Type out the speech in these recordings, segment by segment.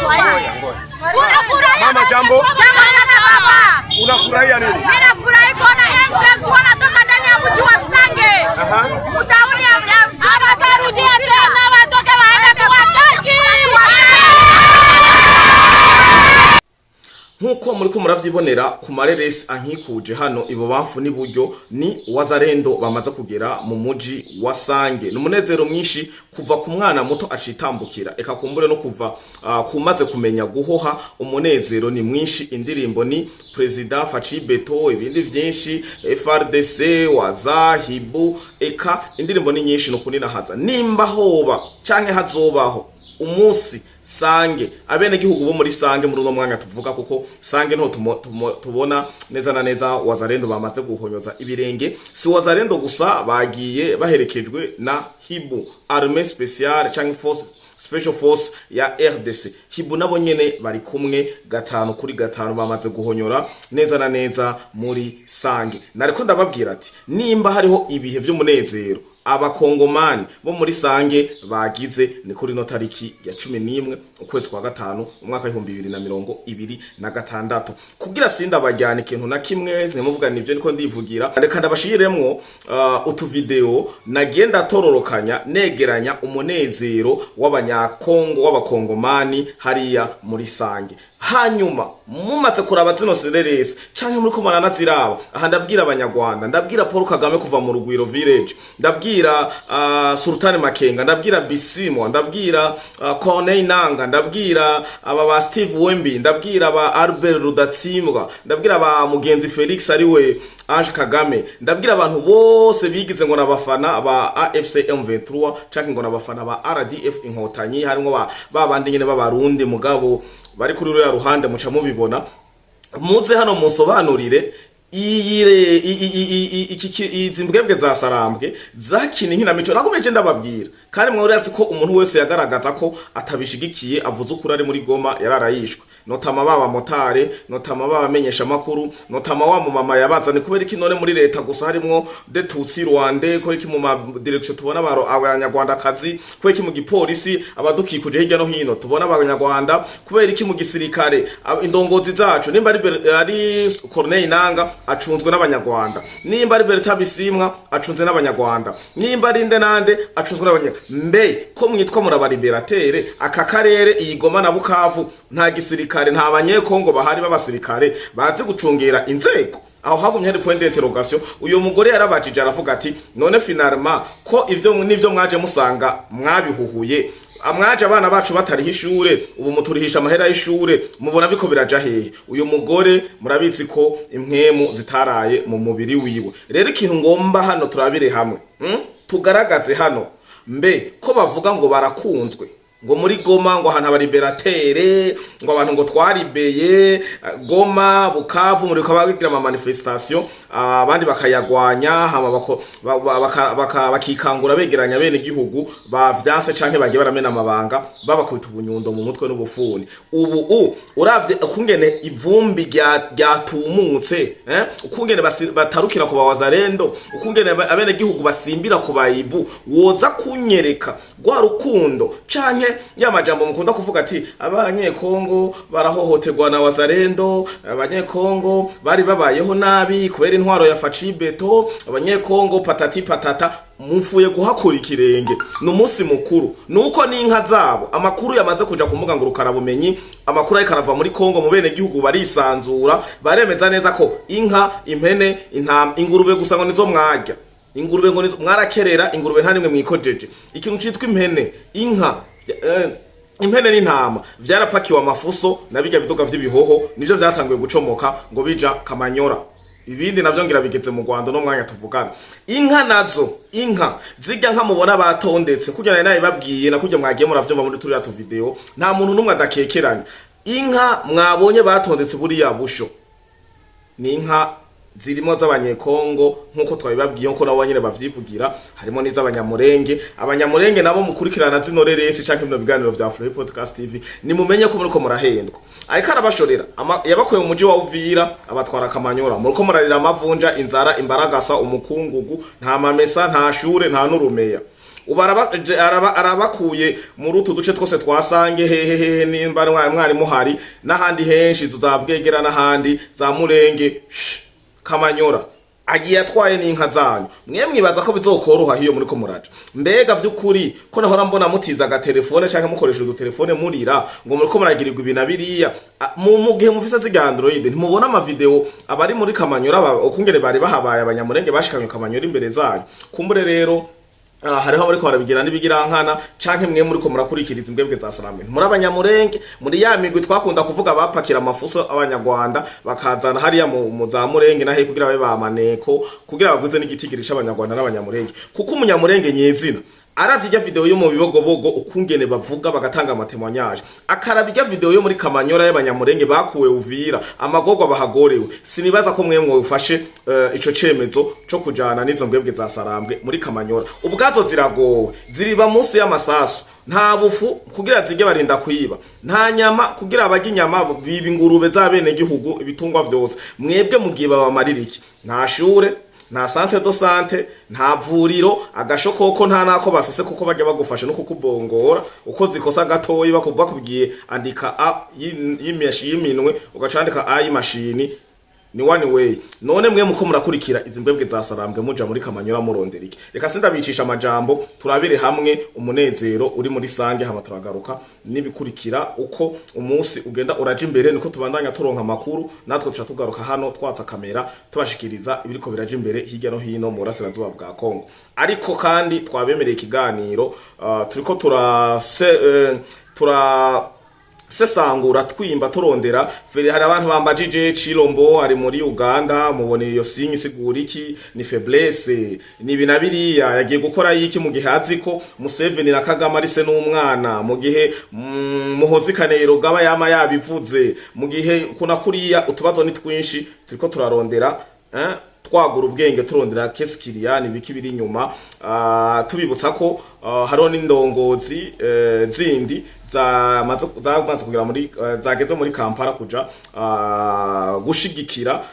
Mama jambo. Jambo sana baba. Unafurahia nini? Ninafurahi kuona M23 wanatoka ndani ya mji wa Sange. Utauri ya hawatarudia tena, watoke waende tuwataki. Nkuko muriko muravyibonera ku mareresi ankikuje hano ibo bafu ni buryo ni wazarendo bamaze kugera mu muji wa Sange. Umunezero mwinshi kuva ku mwana muto acitambukira eka kumbure no kuva kumaze kumenya guhoha. Umunezero ni mwinshi, indirimbo ni President Facibeto, ibindi vyinshi FRDC wazahibu, eka indirimbo ni nyinshi no kunina haza nimba hoba canke hazobaho umunsi Sange abene gihugu bo muri Sange muri uno mwanya tuvuga kuko Sange nto tubona neza na neza wazarendo bamaze guhonyoza ibirenge. Si wazarendo gusa bagiye baherekejwe na Hibu Armée Spéciale canke Force Special Force ya RDC. Hibu nabo nyene bari kumwe 5 kuri 5 bamaze guhonyora neza na neza muri Sange. Nariko ndababwira ati nimba hariho ibihe vy'umunezero abakongomani bo muri Sange bagize ni kuri no tariki ya 11 ukwezi kwa 5 umwaka wa 2026 kugira sinda bajyana ikintu na kimwe ntimuvuga nivyo niko ndivugira. Reka ndabashiremwo utu video nagenda tororokanya negeranya umunezero w'abanyakongo w'abakongomani hariya muri Sange. Hanyuma mumaze kuraba zino sereresi canke muri ko maranaziraba aha ndabwira abanyarwanda, ndabwira Paul Kagame kuva mu Rugwiro village, ndabwira Sultan Makenga, ndabwira Bisimo, ndabwira Corneille Nanga, ndabwira aba ba Steve Wembi, ndabwira aba Albert Rudatsimbwa, ndabwira aba Mugenzi Felix ariwe Ange Kagame, ndabwira abantu bose bigize ngo nabafana ba AFC M23 canke ngo nabafana ba RDF inkotanyi harimo babandi nyene b'abarundi mugabo bari kuri ruya ruhande muca mubibona. Muze hano musobanurire izi mbwebwe za sarambwe zakina inkinamico nakomeje ndababwira kandi mwaurazi ko umuntu wese yagaragaza ko atabishigikiye avuze ukuri ari muri Goma yararayishwe. Notama baba motare, notama baba menyesha makuru, notama wa mu mama yabazane kubera iki none muri leta gusa harimo detutsi Rwanda ko iki mu direction tubona baro abanyarwanda kazi ko iki mu gipolisi abadukikuje hirya no hino tubona abanyarwanda kubera iki mu gisirikare indongozi zacu nimba ari Corneille Nanga acunzwe n'abanyarwanda, nimba ari Berta Bisimwa acunzwe n'abanyarwanda, nimba ari ndenande acunzwe n'abanyarwanda. Mbe ko mwitwa murabaliberatere aka karere iyi Goma na Bukavu nta gisirikare nta banyekongo bahari b'abasirikare bazi gucungera inzego. Aho hagumye hari point d'interrogation. Uyo mugore yarabajije aravuga ati none finalement ko ivyo nivyo mwaje musanga mwabihuhuye amwaje abana bacu batariho ishure ubu muturihisha amahera y'ishure mubona biko biraja hehe. Uyu mugore murabizi ko impwemu zitaraye mu mubiri wiwe. Rero ikintu ngomba hano turabire hamwe tugaragaze hano mbe ko bavuga ngo barakunzwe ngo muri Goma ngo hana bariberatere ngo abantu ngo twaribeye Goma Bukavu muri ko bagira ama manifestation abandi bakayagwanya hama bakikangura begeranya bene gihugu bavyanse canke bagiye baramena amabanga babakubita ubunyundo mu mutwe n'ubufuni. Ubu uravye ukungene Imvumbi ryatumutse ukungene batarukira ku bawazarendo, ukungene abene gihugu basimbira ku bayibu, woza kunyereka gwa rukundo canke ya majambo mukunda kuvuga ati abanyekongo barahohoterwa na wazarendo, abanyekongo bari babayeho nabi kubera intwaro ya Facibeto, abanyekongo patati patata mufuye guhakura ikirenge. N'umunsi mukuru nuko n'inka zabo amakuru yamaze kuja kumuga ngo rukarabumenyi, amakuru ari karava muri Kongo mu bene gihugu barisanzura baremeza neza ko inka, impene, intama, ingurube gusa ngo nizo mwarya. Ingurube ngo mwarakerera, ingurube nta nimwe mwikojeje. Ikintu citwa impene, inka, impene n'intama vyarapakiwe amafuso nabijya bidoga vy'ibihoho nivyo vyatanguye gucomoka ngo bija Kamanyora. Ibindi navyo ngira bigeze mu Rwanda no mwanya tuvugana. Inka nazo, inka zijya nka mubona batondetse kugira naye babwiye na kujya mwagiye muravyumva muri turiya tu video nta muntu numwe adakekeranya. Inka mwabonye batondetse buri ya busho ni inka zirimo z'abanyekongo nkuko twabibabwiye ko nabo nyine bavyivugira, harimo n'iz'abanyamurenge. Abanyamurenge nabo mukurikirana zino reresi canke bino biganiro vya Flow Podcast TV ni mumenye ko muri ko murahendwa. Ariko arabashorera yabakoye mu muji wa Uvira abatwara Kamanyora muri ko murarira amavunja, inzara, imbaragasa, umukungugu, nta mamesa, nta shure, nta nurumeya. arabakuye muri utu duce twose twasange hehehe nimba mwari muhari n'ahandi henshi tuzabwegera n'ahandi za Murenge Kamanyora agiye atwaye n'inka zanyu mwe mwibaza ko bizokoroha hiyo muri ko muraje mbega vy'ukuri ko nahora mbona mutiza agatelefone canke mukoresha udutelefone murira ngo muri ko muragirirwa ibintu biriya mu gihe mufise ziga Android ntimubona ama video abari muri Kamanyora ukungere bari bahabaye abanyamurenge bashikanye Kamanyora imbere zanyu kumbure rero hariho bariko barabigira nibigira nkana canke mwe muri ko murakurikiriza imbwebwe za Salame muri abanyamurenge muri ya migwi twakunda kuvuga bapakira amafuso abanyarwanda bakazana hariya mu za Murenge nahe kugira babe bamaneko kugira baguze n'igitigirisha abanyarwanda n'abanyamurenge kuko umunyamurenge nyezina aravye video yo mu bibogobogo ukungene bavuga bagatanga amatemwanyaje akarabijya video yo muri Kamanyora y'abanyamurenge bakuwe Uvira amagorwa bahagorewe sinibaza ko mwemwe ufashe ico cemezo cyo kujana n'izo mbwebwe za Sarambwe muri Kamanyora ubwazo ziragowe ziriba munsi y'amasasu nta bufu kugira zige barinda kwiba nta nyama kugira abagi nyama bibi ngurube za bene gihugu ibitungwa vyose mwebwe mugiye babamarira nta shure nta sante do sante nta vuriro agashokoko nta nako bafise kuko bajya bagufasha no kukubongora uko zikosa gatoyi bakubwiye andika a y'iminwe ugacandika a y'imashini ni one way none mwe muko murakurikira izi mbwebwe za Sarambwe muja muri Kamanyora murondera iki reka sindabicisha amajambo turabire hamwe umunezero uri muri Sange hama turagaruka nibikurikira uko umunsi ugenda uraje imbere niko tubandanya turonka makuru natwe tuca tugaruka hano twatsa kamera tubashikiriza ibiriko biraje imbere hirya no hino mu burasirazuba bwa Kongo ariko kandi twabemereye ikiganiro turiko sesangura twimba turondera fere hari abantu bambajije Chilombo ari muri Uganda mubone iyo singi sigura iki ni faiblesse ni binabiriya yagiye gukora yiki mu gihe aziko Museveni na Kagame ari se n'umwana mu gihe muhozi kanero gaba yama yabivuze mu gihe kuna kuriya utubazo ni twinshi turiko turarondera twagura ubwenge turondera kesikiriyani biki biri nyuma tubibutsa ko haro n'indongozi zindi zamaze kugira muri zageze muri Kampala kuja gushigikira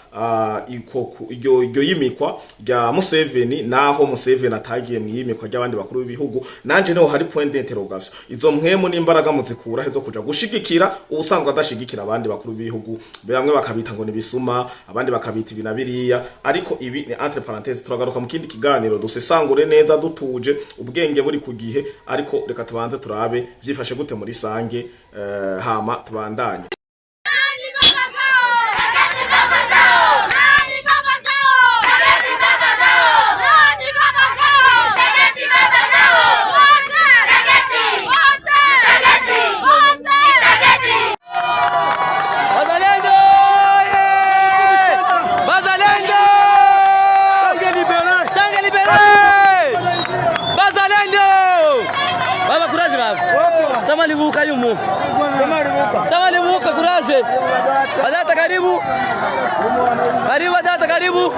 iryo yimikwa rya Museveni naho Museveni atagiye mu yimikwa ry'abandi bakuru b'ibihugu nanje neho hari point d'interrogation izo mwemu n'imbaraga muzikura hezo kuja gushigikira ubusanzwe adashigikira abandi bakuru b'ibihugu bamwe bakabita ngo nibisuma abandi bakabita ibinabiriya ariko ibi ni entre parenthèses turagaruka mu kindi kiganiro dusesangure neza dutuje ubwenge buri kugihe ariko reka tubanze turabe vyifashe gute muri Sange hama tubandanye Tamalibuka yumu. Tamalibuka kuraje. Adata karibu. Karibu adata karibu.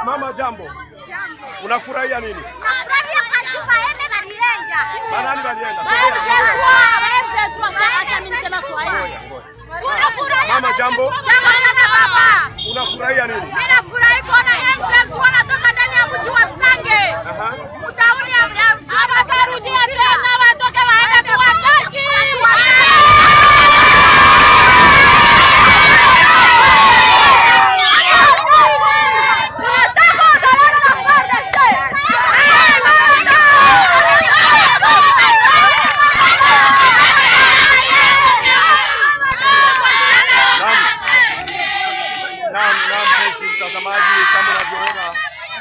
Mama jambo. Unafurahia nini? Banani balienda. Mama jambo. Jambo sana baba. Unafurahia nini? Ninafurahi kuona M23 wanatoka ndani ya mji wa Sange. Utauri ya watarudia tena watoke waende kuwataki.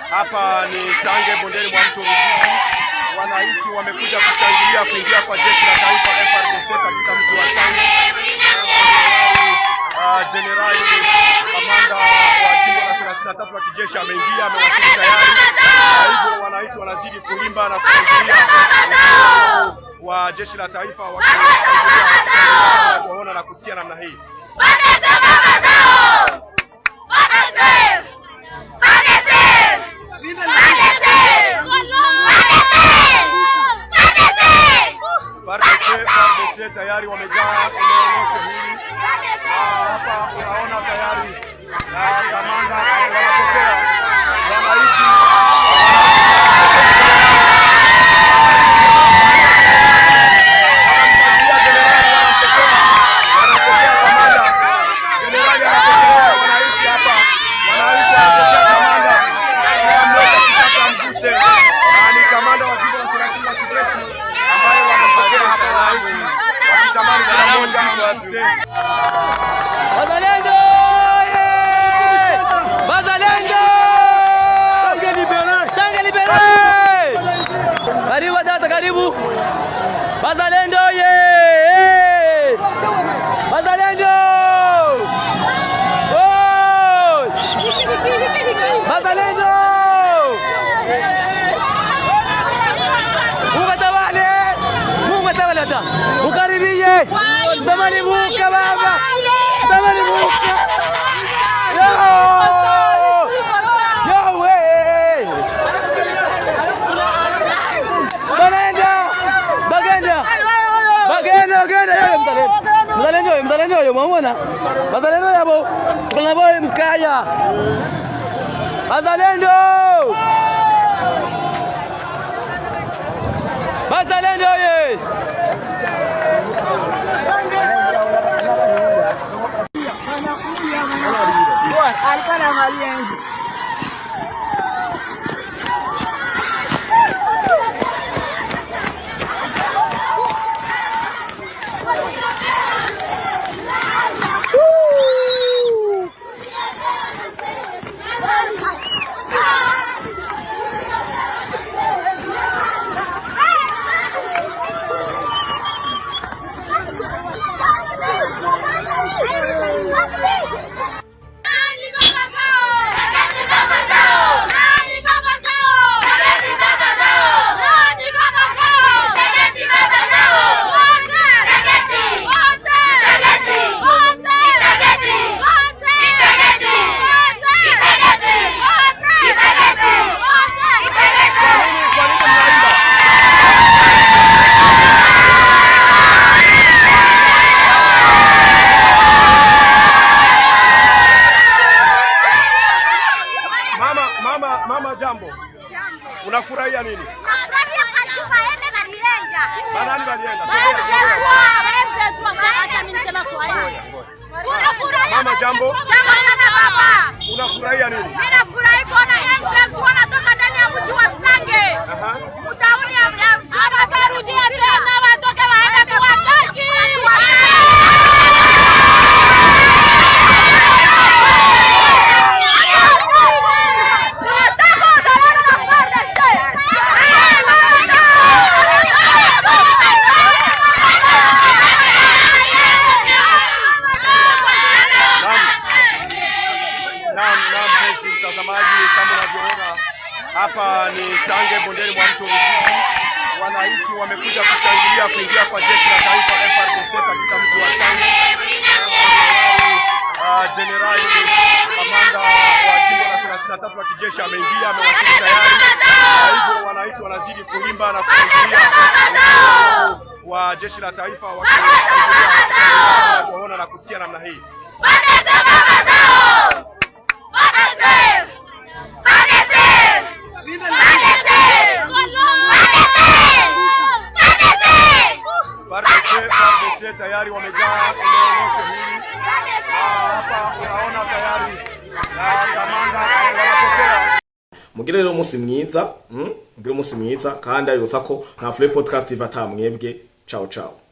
Hapa ni Sange bondeni mwa mto Ruzizi. Wananchi wamekuja kushangilia kuingia kwa jeshi la taifa FARDC katika mji wa Sange. Generali kamanda wa jimbo la 33 wa kijeshi ameingia, amewasili tayari. Hivyo wananchi wanazidi kuimba na kushangilia wa jeshi la taifa wakiona na kusikia namna hii. FARDC tayari wamejaa eneo lote hili. Hapa unaona tayari kamanda wanapokea wananchi. Wazalendo! Wazalendo! Sange libere! Karibu data, karibu! Wazalendo ye! Wazalendo! Oh! Wazalendo! Mungu tawale hata. Ukaribie. Tamani muka baba. Tamani muka. Yo we. Bagenda yo muona. Wazalendo yabo. Kuna boy mkaya. Wazalendo. Wazalendo ye. Alikuwa na mali nje. Mama jambo. Unafurahia nini? Nafurahia kachupa ende balienda. Banani balienda? Mama jambo. Jambo sana baba. Unafurahia nini? Ninafurahi kuona MZ wanatoka ndani ya mji wa Sange. Utauri ya watarudia tena watoke waende tuwataki. Mtazamaji, kama unavyoona hapa ni Sange, bondeni mwa mto Ruzizi. Wananchi wamekuja kushangilia kuingia kwa jeshi la taifa FARDC katika mji wa Sange. Jenerali kamanda wa jimbo la 33 wa kijeshi ameingia, amewasili tayari. Hivyo wananchi wanazidi kuimba na kushangilia wa jeshi la taifa wakiona na kusikia namna hii. FARDC tayari wamejaa eneo lote hili. Hapa unaona tayari kamanda wanapokea. Mugire rero umunsi mwiza, mugire umunsi mwiza kandi ayibutsa ko nta Free Podcast iva tamwebwe. Ciao ciao.